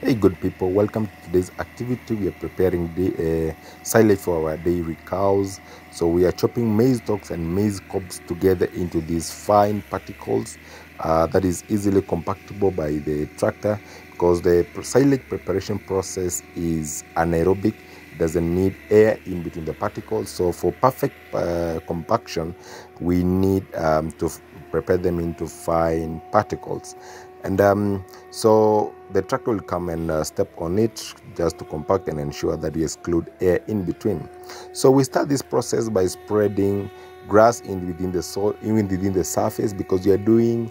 Hey good people, welcome to today's activity. We are preparing the silage for our dairy cows. So we are chopping maize stalks and maize cobs together into these fine particles that is easily compactable by the tractor, because the silage preparation process is anaerobic. It doesn't need air in between the particles. So for perfect compaction, we need to prepare them into fine particles. And so the tractor will come and step on it just to compact and ensure that we exclude air in between. So we start this process by spreading grass in within the soil, even within the surface, because we are doing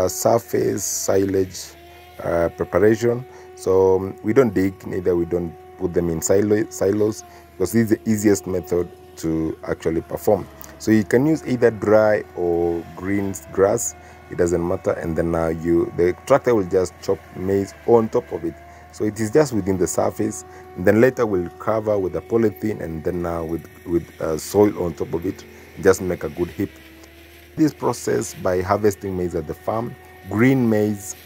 surface silage preparation. So we don't dig, neither we don't put them in silos, because this is the easiest method to actually perform. So you can use either dry or green grass, it doesn't matter. And then the tractor will just chop maize on top of it, so it is just within the surface. And then later we'll cover with a polythene, and then with soil on top of it, just make a good heap. This process by harvesting maize at the farm, green maize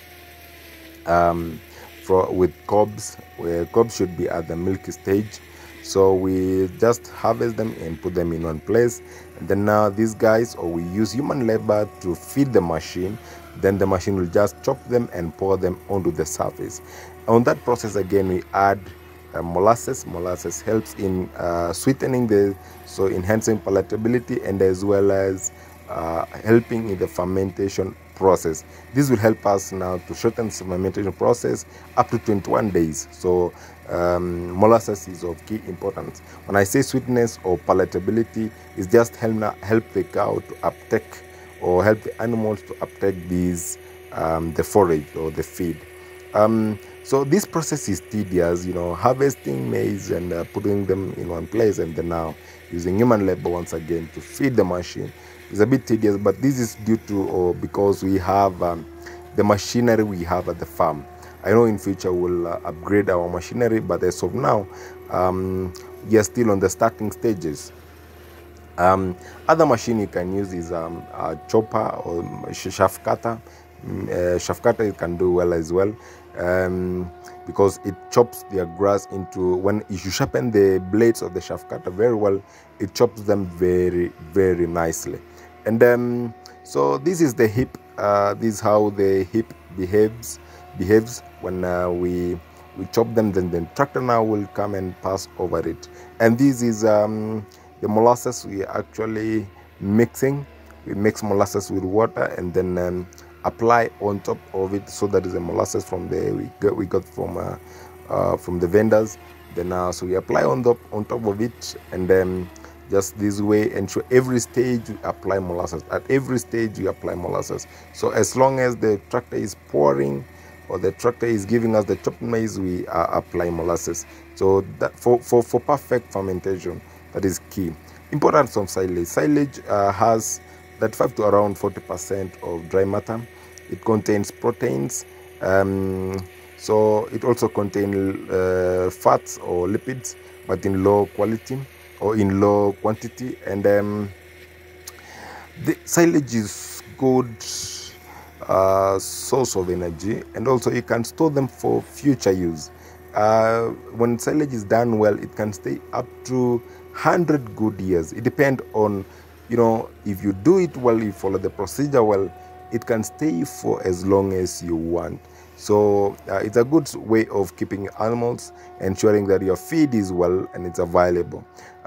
with cobs, where cobs should be at the milky stage. So we just harvest them and put them in one place, and then now these guys, or we use human labor to feed the machine. Then the machine will just chop them and pour them onto the surface. On that process again, we add molasses. Molasses helps in sweetening so enhancing palatability, and as well as helping in the fermentation process. This will help us now to shorten the fermentation process up to 21 days. So molasses is of key importance. When I say sweetness or palatability, it's just help the cow to uptake, or help the animals to uptake these the forage or the feed. So this process is tedious, harvesting maize and putting them in one place, and then now using human labor once again to feed the machine is a bit tedious. But this is due to, or because we have the machinery we have at the farm. I know in future we'll upgrade our machinery, but as of now, we are still on the starting stages. Other machine you can use is a chopper or shaft cutter. Shaft cutter you can do well as well, because it chops their grass into, when you sharpen the blades of the shaft cutter very well, it chops them very, very nicely. And so this is the heap. This is how the heap behaves when we chop them. Then the tractor now will come and pass over it. And this is the molasses we are actually mixing. We mix molasses with water, and then apply on top of it. So that is the molasses from we got from the vendors. Then so we apply on top of it, and then just this way, ensure every stage we apply molasses. At every stage we apply molasses. So as long as the tractor is pouring, or the tractor is giving us the chopped maize, we apply molasses. So that for perfect fermentation, that is key. Importance of silage. Silage has that 5 to around 40% of dry matter. It contains proteins. So it also contains fats or lipids, but in low quality or in low quantity. And the silage is good source of energy, and also you can store them for future use. When silage is done well, it can stay up to 100 good years. It depends on, if you do it well, you follow the procedure well, it can stay for as long as you want. So it's a good way of keeping your animals, ensuring that your feed is well and it's available.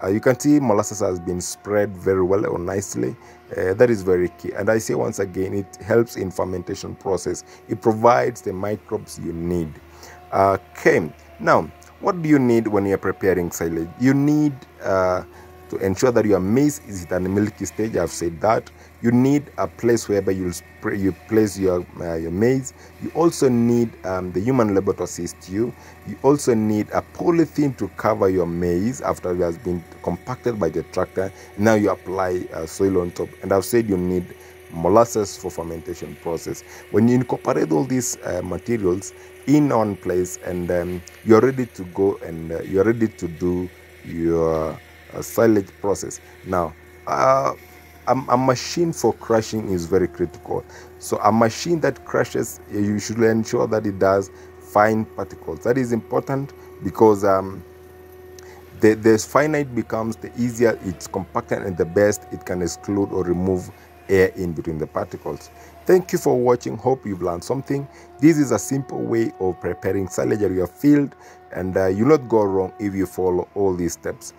You can see molasses has been spread very well or nicely. That is very key. And I say once again, it helps in fermentation process. It provides the microbes you need. Okay, now what do you need when you're preparing silage? You need to ensure that your maize is at a milky stage. I've said that. You need a place whereby you place your maize. You also need the human labor to assist you. You also need a polythene to cover your maize after it has been compacted by the tractor. Now you apply soil on top. And I've said you need molasses for fermentation process. When you incorporate all these materials in one place, and you're ready to go, and you're ready to do your silage process. Now a machine for crushing is very critical. So a machine that crushes, you should ensure that it does fine particles. That is important because the finer it becomes, the easier it's compacted, and the best it can exclude or remove air in between the particles. Thank you for watching. Hope you've learned something. This is a simple way of preparing silage at your field, and you'll not go wrong if you follow all these steps.